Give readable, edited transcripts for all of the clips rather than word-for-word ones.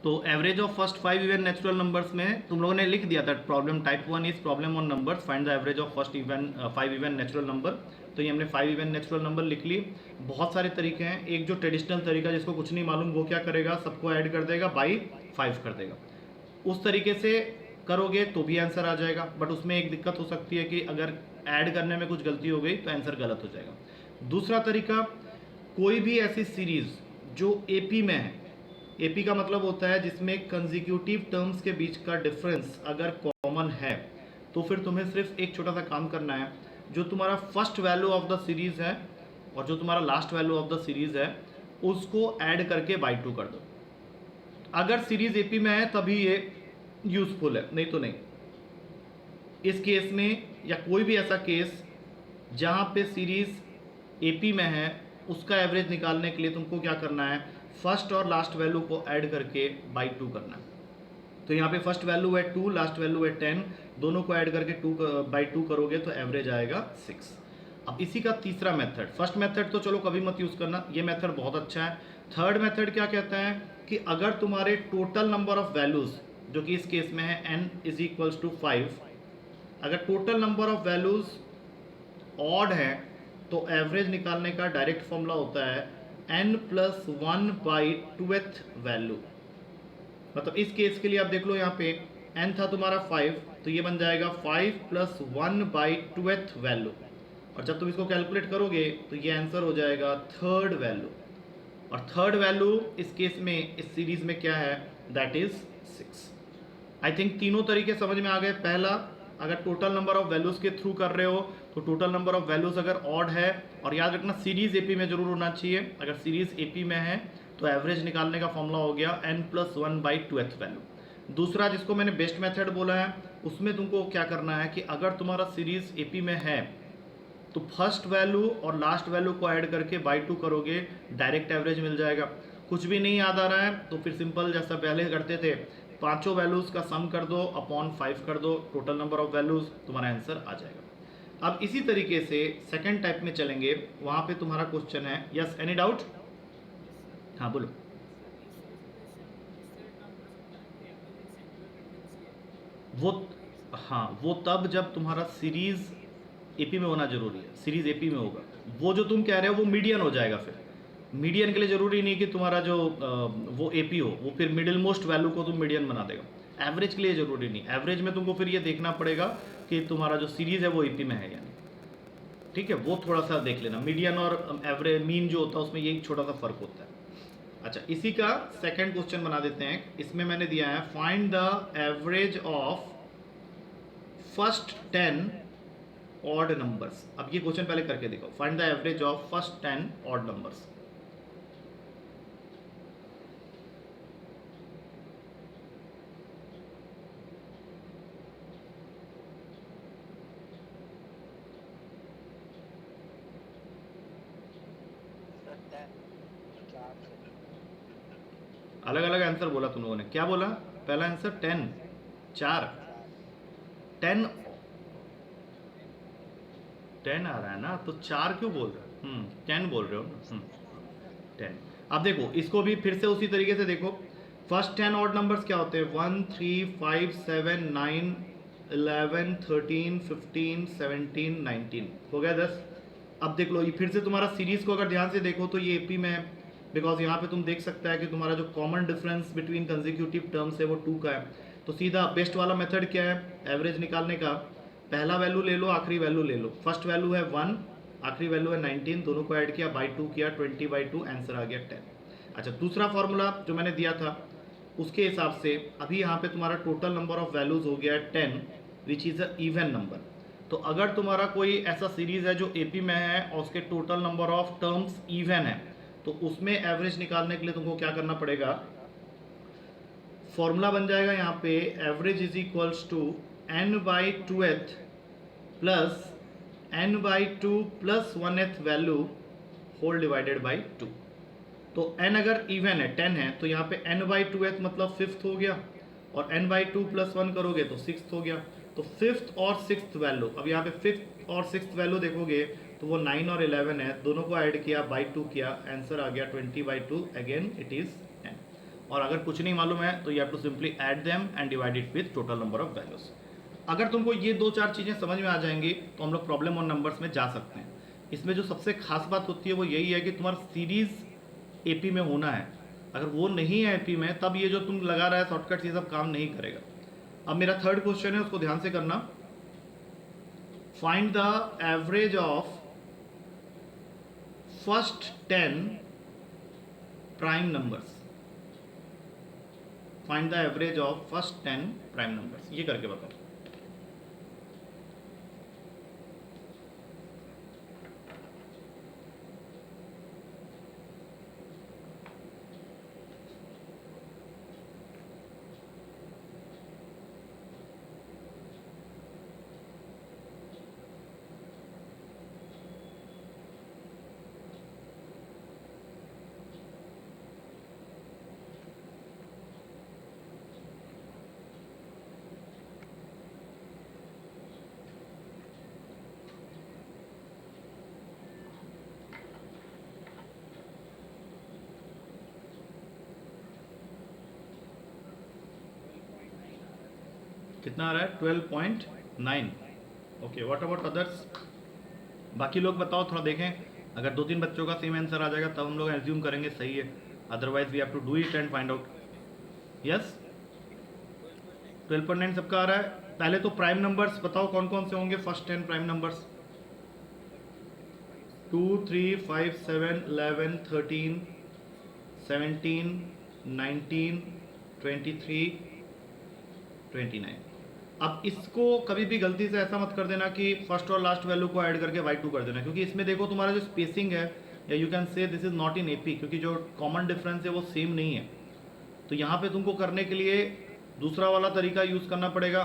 तो average of first 5 even natural numbers में तुम लोगों ने लिख दिया था problem type 1 is problem on numbers find the average of first 5 even natural number. तो ये हमने 5 इवन नेचुरल नंबर लिख ली। बहुत सारे तरीके हैं। एक जो ट्रेडिशनल तरीका जिसको कुछ नहीं मालूम वो क्या करेगा, सबको ऐड कर देगा बाई 5 कर देगा। उस तरीके से करोगे तो भी आंसर आ जाएगा, बट उसमें एक दिक्कत हो सकती है कि अगर ऐड करने में कुछ गलती हो गई तो आंसर गलत हो जाएगा। दूसरा तरीका, कोई भी ऐसी सीरीज जो एपी में है, एपी का मतलब होता है जिसमें कंसेक्यूटिव टर्म्स के बीच का डिफरेंस अगर कॉमन है, तो फिर तुम्हें सिर्फ एक छोटा सा काम करना है। जो तुम्हारा first value of the series है और जो तुम्हारा last value of the series है उसको ऐड करके बाई 2 कर दो। अगर सीरीज एपी में है तभी ये यूजफुल है, नहीं तो नहीं। इस केस में या कोई भी ऐसा केस जहां पे सीरीज एपी में है, उसका एवरेज निकालने के लिए तुमको क्या करना है, फर्स्ट और लास्ट वैल्यू को ऐड करके बाई 2 करना है। तो यहाँ पे फर्स्ट वैल्यू है 2, लास्ट वैल्यू है 10, दोनों को ऐड करके 2 बाई 2 करोगे तो एवरेज आएगा 6। अब इसी का तीसरा मेथड, फर्स्ट मेथड तो चलो कभी मत यूज़ करना, ये मेथड बहुत अच्छा है। थर्ड मेथड क्या कहता है कि अगर तुम्हारे टोटल नंबर ऑफ वैल्यूज़, जो कि इस केस में है n इज इक्वल्स टू 5, अगर total number of values odd है तो एवरेज निकालने का डायरेक्ट फॉर्मूला होता है n plus 1 by 2th value. मतलब इस केस के लिए आप देख लो, यहाँ पे n था तुम्हारा 5, तो ये बन जाएगा 5 प्लस 1 बाई 2th वैल्यू। और जब तुम इसको कैलकुलेट करोगे तो ये आंसर हो जाएगा थर्ड वैल्यू। और थर्ड वैल्यू इस केस में, इस सीरीज में क्या है, दैट इज 6। आई थिंक तीनों तरीके समझ में आ गए। पहला, अगर टोटल नंबर ऑफ वैल्यूज के थ्रू कर रहे हो तो टोटल नंबर ऑफ वैल्यूज अगर ऑड है, और याद रखना सीरीज एपी में जरूर होना चाहिए, अगर सीरीज एपी में है तो एवरेज निकालने का फॉर्मूला हो गया n plus 1 by 2th value. दूसरा, जिसको मैंने बेस्ट मेथड बोला है, उसमें तुमको क्या करना है कि अगर तुम्हारा सीरीज एपी में है तो फर्स्ट वैल्यू और लास्ट वैल्यू को ऐड करके बाई 2 करोगे, डायरेक्ट एवरेज मिल जाएगा। कुछ भी नहीं याद आ रहा है तो फिर सिंपल जैसा पहले करते थे, पांचों वैल्यूज का सम कर दो अपॉन 5 कर दो, टोटल नंबर ऑफ वैल्यूज, तुम्हारा आंसर आ जाएगा। अब इसी तरीके से सेकंड टाइप में चलेंगे, वहां पे तुम्हारा क्वेश्चन है, यस एनी डाउट? हाँ बोलो। वो, हाँ वो तब जब तुम्हारा सीरीज एपी में होना जरूरी है, सीरीज एपी में होगा। वो जो तुम कह रहे हो वो मीडियन हो जाएगा। फिर मीडियन के लिए जरूरी नहीं कि तुम्हारा जो वो एपी हो, वो फिर मिडिल मोस्ट वैल्यू को तुम मीडियन बना देगा। एवरेज के लिए जरूरी नहीं, एवरेज में तुमको फिर ये देखना पड़ेगा कि तुम्हारा जो सीरीज है वो एपी में है या नहीं। ठीक है, वो थोड़ा सा देख लेना। मीडियन और एवरेज मीन जो होता है उसमें ये छोटा सा फर्क होता है। अच्छा, इसी का सेकंड क्वेश्चन बना देते हैं। इसमें मैंने दिया है find the average of first 10 odd numbers. अब ये क्वेश्चन पहले करके देखो, find the average of first 10 odd numbers. अलग अलग आंसर बोला तुम लोगों ने, क्या बोला? पहला आंसर 10, 4, 10 10 आ रहा है ना, तो 4 क्यों बोल रहे हो? 10 बोल रहे हो ना। 10। अब देखो, इसको भी फिर से उसी तरीके से देखो। फर्स्ट 10 ऑड नंबर्स क्या होते हैं? 1 3 5 7 9 11 13 15 17 19, हो गया 10। अब देख लो, ये फिर से तुम्हारा सीरीज को अगर ध्यान से देखो तो ये एपी में है, बिकॉज यहाँ पे तुम देख सकता है कि तुम्हारा जो common difference between consecutive terms है वो 2 का है। तो सीधा बेस्ट वाला मेथड क्या है एवरेज निकालने का? पहला वैल्यू ले लो, आखिरी वैल्यू ले लो। फर्स्ट वैल्यू है 1, आखिरी वैल्यू है 19, दोनों को ऐड किया, बाई 2 किया, 20 बाई 2, आंसर आ गया 10। अच्छा, दूसरा फॉर्मूला जो मैंने दिया था उसके हिसाब से अभी यहाँ पे तुम्हारा टोटल नंबर ऑफ वैल्यूज हो गया 10, which is a even number. तो अगर तुम्हारा कोई ऐसा सीरीज है जो एपी में है और उसके total number of terms even है, तो उसमें एवरेज निकालने के लिए तुमको क्या करना पड़ेगा? फॉर्मूला बन जाएगा यहाँ पे, average is equals to n by 2th plus n by 2 plus 1th value whole divided by 2। तो n अगर इवन है 10 है तो यहाँ पे n बाई 2th मतलब 5th हो गया, और n बाई 2 प्लस 1 करोगे तो 6th हो गया। तो 5th और 6th वैल्यू, अब यहाँ पे 5th और 6th वैल्यू देखोगे तो वो 9 और 11 है, दोनों को ऐड किया, बाई 2 किया, आंसर आ गया 20 बाई 2, अगेन इट इज 10। और अगर कुछ नहीं मालूम है तो you have to simply add them and divide it with total number of values. अगर तुमको ये 2-4 चीज़ें समझ में आ जाएंगी तो हम लोग प्रॉब्लम ऑन नंबर्स में जा सकते हैं। इसमें जो सबसे खास बात होती है वो यही है कि तुम्हारा सीरीज एपी में होना है। अगर वो नहीं है एपी में तब ये जो तुम लगा रहा है शॉर्टकट ये सब काम नहीं करेगा। अब मेरा थर्ड क्वेश्चन है, उसको ध्यान से करना। Find the average of first 10 prime numbers. Find the average of first 10 prime numbers, ये करके बताओ। कितना आ रहा है? 12.9। Okay, what about others? बाकी लोग बताओ, थोड़ा देखें। अगर 2-3 बच्चों का सेम आंसर आ जाएगा तब हम लोग एज्यूम करेंगे सही है, otherwise we have to do it and find out. Yes, 12.9 सबका आ रहा है। पहले तो प्राइम नंबर्स बताओ कौन कौन से होंगे फर्स्ट 10 प्राइम नंबर्स। 2, 3, 5, 7, 11, 13, 17, 19, 23, 29। अब इसको कभी भी गलती से ऐसा मत कर देना कि फर्स्ट और लास्ट वैल्यू को ऐड करके y2 कर देना, क्योंकि इसमें देखो तुम्हारा जो स्पेसिंग है, या you can say this is not in AP, क्योंकि जो कॉमन डिफरेंस है वो सेम नहीं है। तो यहाँ पे तुमको करने के लिए दूसरा वाला तरीका यूज़ करना पड़ेगा।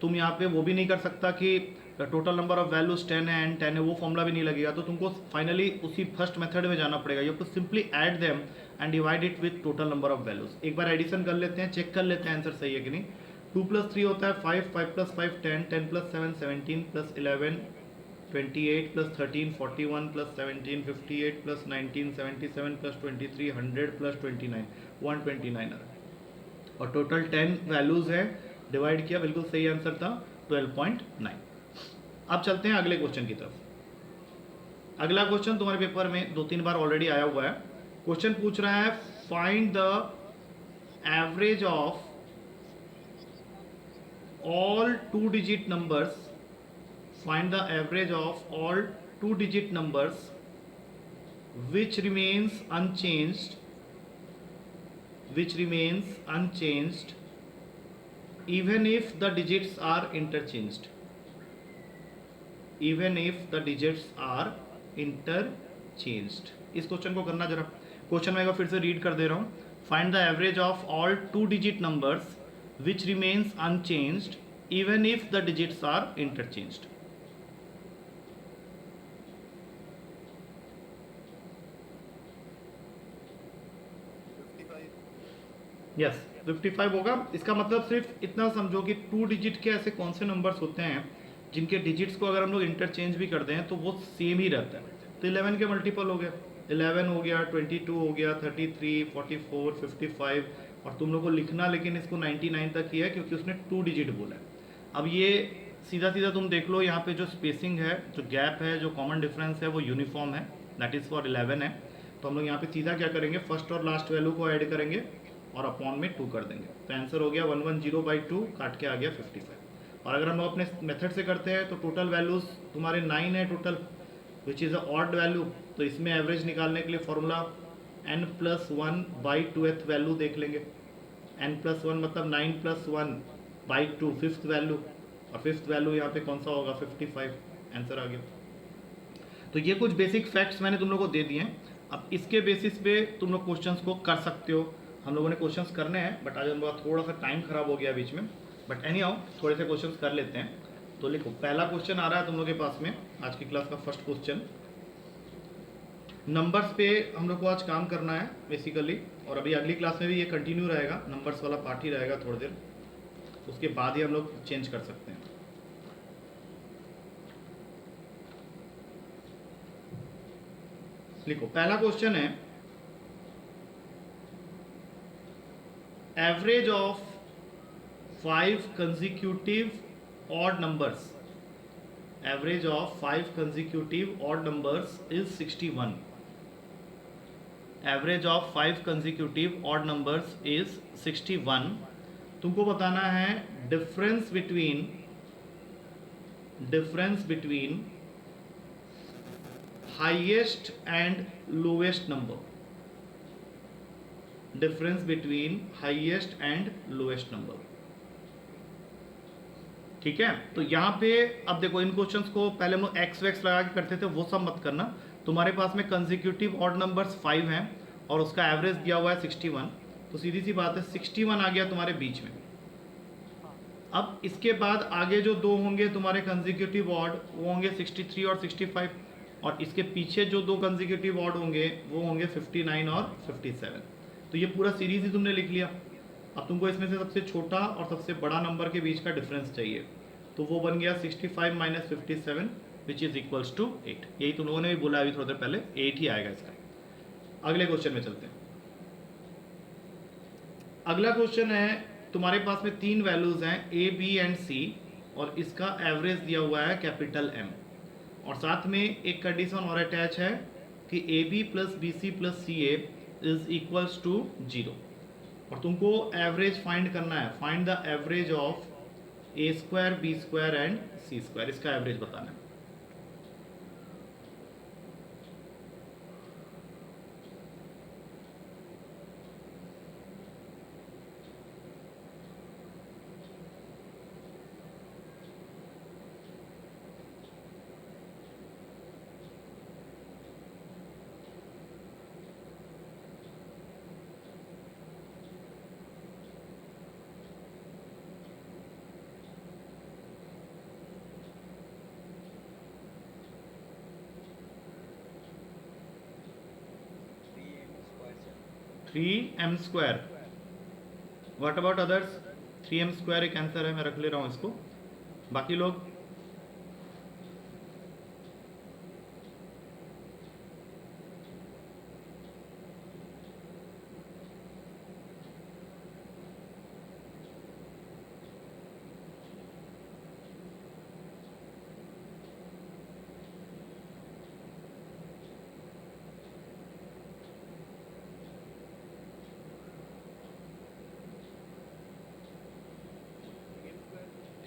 तुम यहाँ पे वो भी नहीं कर सकता कि टोटल नंबर ऑफ वैल्यूज 10 है एंड 10 है, वो फॉर्मूला भी नहीं लगेगा। तो तुमको फाइनली उसी फर्स्ट मेथड में जाना पड़ेगा। You have to simply add them and divide it with total number of values. एक बार एडिशन कर लेते हैं, चेक कर लेते हैं आंसर सही है कि नहीं। 2 + 3 होता है 5, 5 + 5 10, 10 + 7 17 + 11 28 + 13 41 + 17 58 + 19 77 + 23 100 + 29 129 और टोटल 10 वैल्यूज है, डिवाइड किया, बिल्कुल सही आंसर था 12.9। अब चलते हैं अगले क्वेश्चन की तरफ। अगला क्वेश्चन तुम्हारे पेपर में 2-3 बार ऑलरेडी आया हुआ है। क्वेश्चन पूछ रहा है find the average of all 2-digit numbers, find the average of all 2-digit numbers which remains unchanged even if the digits are interchanged, इस क्वेश्चन को करना जरा। क्वेश्चन मैं एक बार फिर से रीड कर दे रहा हूँ। Find the average of all 2-digit numbers which remains unchanged even if the digits are interchanged. Yes, 55 होगा। इसका मतलब सिर्फ इतना समझो कि 2 डिजिट के ऐसे कौन से नंबर्स होते हैं जिनके डिजिट्स को अगर हम लोग इंटरचेंज भी कर दें तो वो सेम ही रहता है। तो 11 के मल्टीपल हो गया, 11 हो गया, 22 हो गया, 33, 44, 55, और तुम लोग को लिखना लेकिन इसको 99 तक ही है क्योंकि उसने 2 डिजिट बोला है। अब ये सीधा सीधा तुम देख लो, यहाँ पे जो स्पेसिंग है, जो गैप है, जो कॉमन डिफरेंस है वो यूनिफॉर्म है, दैट इज़ फॉर 11 है। तो हम लोग यहाँ पे सीधा क्या करेंगे, फर्स्ट और लास्ट वैल्यू को ऐड करेंगे और अपॉन में 2 कर देंगे। तो आंसर हो गया 110/2, काट के आ गया 55। और अगर हम लोग अपने मेथड से करते हैं तो टोटल वैल्यूज़ तुम्हारे 9 है total, which is a odd value. तो इसमें एवरेज निकालने के लिए फॉर्मूला n+1/2th वैल्यू देख लेंगे। n+1 मतलब 9+1/2 फिफ्थ वैल्यू, और फिफ्थ वैल्यू यहाँ पे कौन सा होगा, 55। आंसर आ गया। तो ये कुछ बेसिक फैक्ट्स मैंने तुम लोगों को दे दिए हैं। अब इसके बेसिस पे तुम लोग क्वेश्चंस को कर सकते हो। हम लोगों ने क्वेश्चंस करने हैं बट आज हम लोग थोड़ा सा टाइम खराब हो गया बीच में, बट एनी हाउ थोड़े से क्वेश्चंस कर लेते हैं। तो लिखो, पहला क्वेश्चन आ रहा है तुम लोग के पास में, आज की क्लास का फर्स्ट क्वेश्चन। नंबर्स पे हम लोग को आज काम करना है बेसिकली, और अभी अगली क्लास में भी ये कंटिन्यू रहेगा, नंबर्स वाला पार्ट ही रहेगा थोड़ी देर, उसके बाद ही हम लोग चेंज कर सकते हैं। लिखो, पहला क्वेश्चन है average of 5 consecutive odd numbers, average of 5 consecutive odd numbers is 61. Average of 5 consecutive odd numbers is 61. तुमको बताना है difference between highest and lowest number, difference between highest and lowest number. ठीक है, तो यहाँ पे अब देखो, इन क्वेश्चंस को पहले हम लोग एक्स वैक्स लगा के करते थे, वो सब मत करना. तुम्हारे पास में कंसेक्यूटिव ऑड नंबर्स 5 हैं और उसका एवरेज दिया हुआ है 61, तो सीधी सी बात है 61 आ गया तुम्हारे बीच में. अब इसके बाद आगे जो दो होंगे तुम्हारे कंसेक्यूटिव ऑड, वो होंगे 63 और 65, और इसके पीछे जो दो कंसेक्यूटिव ऑड होंगे वो होंगे 59 और 57. तो ये पूरा सीरीज ही तुमने लिख लिया. अब तुमको इसमें से सबसे छोटा और सबसे बड़ा नंबर के बीच का डिफरेंस चाहिए, तो वो बन गया 65 minus 57 which is equals to 8. यही तुम लोगों ने भी बोला अभी थोड़ी देर पहले, 8 ही आएगा इसका. अगले क्वेश्चन में चलते हैं. अगला क्वेश्चन है, तुम्हारे पास में 3 वैल्यूज हैं ए बी एंड सी, और इसका एवरेज दिया हुआ है कैपिटल एम, और साथ में एक कंडीशन और अटैच है कि a B plus B C plus C a is equals to 0. और तुमको एवरेज फाइंड करना है, find the average of A square B square and C square. इसका एवरेज बताना है. Three m square. What about others? 3m square एक answer है, मैं रख ले रहा हूं इसको. बाकी लोग?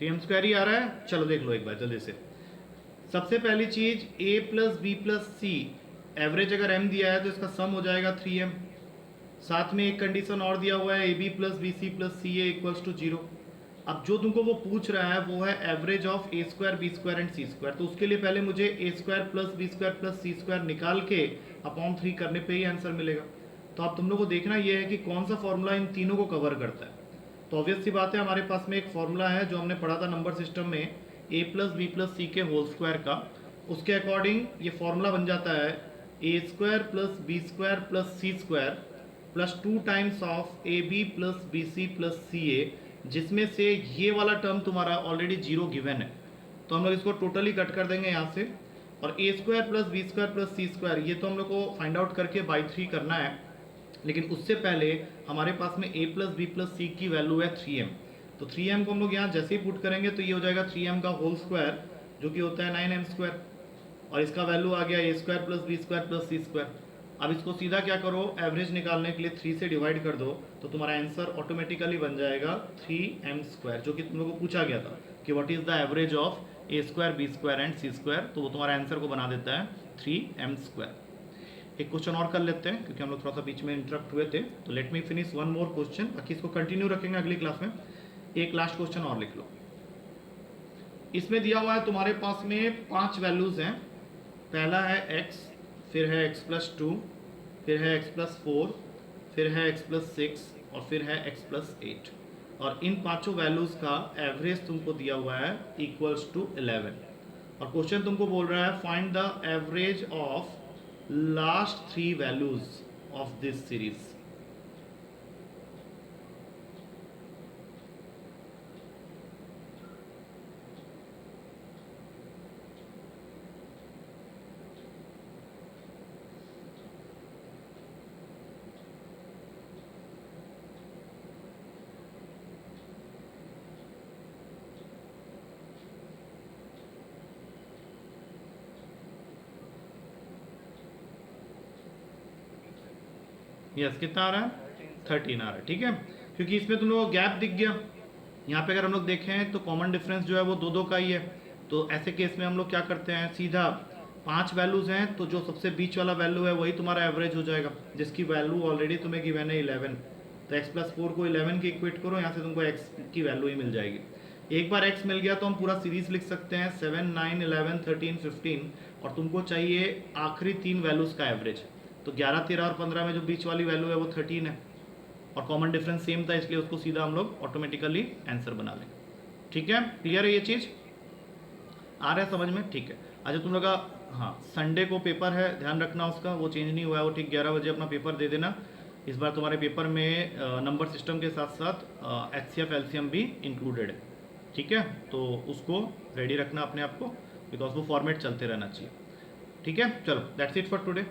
एम स्क्वायर ही आ रहा है. चलो देख लो एक बार जल्दी से. सबसे पहली चीज, a plus b plus c, average अगर m दिया है तो इसका सम हो जाएगा 3m. साथ में एक कंडीशन और दिया हुआ है, a B plus B C plus C a equals to 0. अब जो तुमको वो पूछ रहा है वो है average of A square B square and C square. तो उसके लिए पहले मुझे A square plus B square plus C square निकाल के अपॉन 3 करने पे ही आंसर मिलेगा. तो अब तुम लोग को देखना ये है कि कौन सा फॉर्मूला इन तीनों को कवर करता है. तो ऑब्वियस सी बात है, हमारे पास में एक फॉर्मूला है जो हमने पढ़ा था नंबर सिस्टम में, a प्लस बी प्लस सी के होल स्क्वायर का. उसके अकॉर्डिंग ये फॉर्मूला बन जाता है A square plus B square plus C square plus 2 times of A B plus B C plus C A, जिसमें से ये वाला टर्म तुम्हारा ऑलरेडी 0 गिवन है. तो हम लोग इसको टोटली कट कर देंगे यहाँ से, और A square plus B square plus C square ये तो हम लोग को फाइंड आउट करके बाई 3 करना है. लेकिन उससे पहले हमारे पास में a प्लस बी प्लस सी की वैल्यू है 3m. तो 3m को हम लोग यहाँ जैसे ही पुट करेंगे तो ये हो जाएगा 3m का होल स्क्वायर, जो कि होता है 9m स्क्वायर, और इसका वैल्यू आ गया a square plus B square plus C square. अब इसको सीधा क्या करो, एवरेज निकालने के लिए 3 से डिवाइड कर दो, तो तुम्हारा आंसर ऑटोमेटिकली बन जाएगा 3m स्क्वायर, जो कि तुम लोगों को पूछा गया था कि what is the average of A square B square and C square. तो वो तुम्हारा आंसर को बना देता है 3m स्क्वायर. एक क्वेश्चन और कर लेते हैं क्योंकि हम लोग थोड़ा सा बीच में इंटरप्ट हुए थे. तो let me finish one more question, बाकी इसको कंटिन्यू रखेंगे अगली क्लास में. एक लास्ट क्वेश्चन और लिख लो. इसमें दिया हुआ है तुम्हारे पास में 5 वैल्यूज हैं. पहला है x, फिर है x प्लस 2, फिर है x प्लस 4, फिर है x प्लस 6 और फिर है x प्लस 8. और इन पांचों वैल्यूज का एवरेज तुमको दिया हुआ है इक्वल्स टू 11. और क्वेश्चन तुमको बोल रहा है find the average of last 3 values of this series. Yes, कितना आ रहा है? 13 आ रहा है, ठीक है। क्योंकि इसमें तुम लोगों को गैप दिख गया। यहाँ पे अगर हम लोग देखें तो कॉमन डिफरेंस जो है वो 2-2 का ही है। तो ऐसे केस में हम लोग क्या करते हैं, सीधा 5 वैल्यूज हैं तो जो सबसे बीच वाला वैल्यू है वही तुम्हारा एवरेज हो जाएगा, जिसकी वैल्यू ऑलरेडी तुम्हें गिवन है 11। तो x प्लस 4 को 11 की इक्वेट करो, यहाँ से तुमको x की वैल्यू ही मिल जाएगी। एक बार x मिल गया तो हम पूरा सीरीज लिख सकते हैं 7, 9, 11, 13, 15, और तुमको चाहिए आखिरी 3 वैल्यूज का एवरेज। तो 11, 13 और 15 में जो बीच वाली वैल्यू है वो 13 है, और कॉमन डिफरेंस सेम था, इसलिए उसको सीधा हम लोग ऑटोमेटिकली आंसर बना लेंगे। ठीक है, क्लियर है ये चीज़? आ रहा है समझ में? ठीक है। अच्छा तुम लोग का, हाँ, संडे को पेपर है, ध्यान रखना उसका, वो चेंज नहीं हुआ है, वो ठीक 11 बजे अपना पेपर दे देना। इस बार तुम्हारे पेपर में नंबर सिस्टम के साथ साथ HCF LCM भी इंक्लूडेड है, ठीक है। तो उसको रेडी रखना अपने आप को, बिकॉज वो फॉर्मेट चलते रहना चाहिए, ठीक है। चलो, दैट्स इट फॉर टुडे।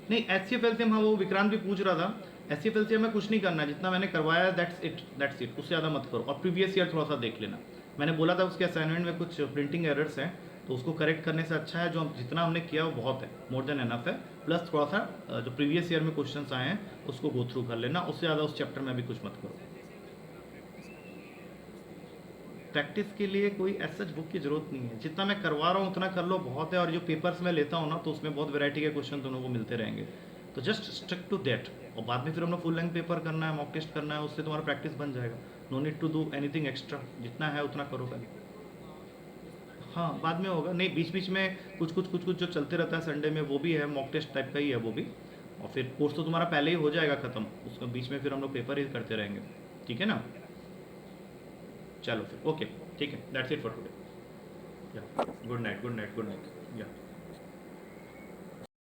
नहीं, HCF LCM, हाँ वो विक्रांत भी पूछ रहा था, HCF LCM में कुछ नहीं करना है, जितना मैंने करवाया दैट्स इट, उससे ज़्यादा मत करो। और प्रीवियस ईयर थोड़ा सा देख लेना, मैंने बोला था उसके असाइनमेंट में कुछ प्रिंटिंग एरर्स हैं, तो उसको करेक्ट करने से अच्छा है जो जितना हमने किया वो बहुत है, मोर देन एनफ है। प्लस थोड़ा सा जो प्रीवियस ईयर में क्वेश्चंस आए हैं उसको गो थ्रू कर लेना, उससे ज़्यादा उस चैप्टर में भी कुछ मत करो। प्रैक्टिस के लिए कोई ऐसा बुक की जरूरत नहीं है, जितना मैं करवा रहा हूँ उतना कर लो, बहुत है। और जो पेपर्स में लेता हूँ ना, तो उसमें बहुत वैरायटी के क्वेश्चन दोनों को मिलते रहेंगे, तो जस्ट स्टिक टू दैट। और बाद में फिर हम लोग फुल लेंथ पेपर करना है, मॉक टेस्ट करना है, उससे तुम्हारा प्रैक्टिस बन जाएगा। No need to do anything extra, जितना है उतना करो पहले। हाँ, बाद में होगा, नहीं बीच बीच में कुछ जो चलते रहता है संडे में, वो भी है, मॉक टेस्ट टाइप का ही है वो भी। और फिर कोर्स तो तुम्हारा पहले ही हो जाएगा ख़त्म, उसके बीच में फिर हम लोग पेपर ही करते रहेंगे, ठीक है ना। चलो फिर ओके, ठीक है, दैट्स इट फॉर टुडे। या good night, good night, good night, या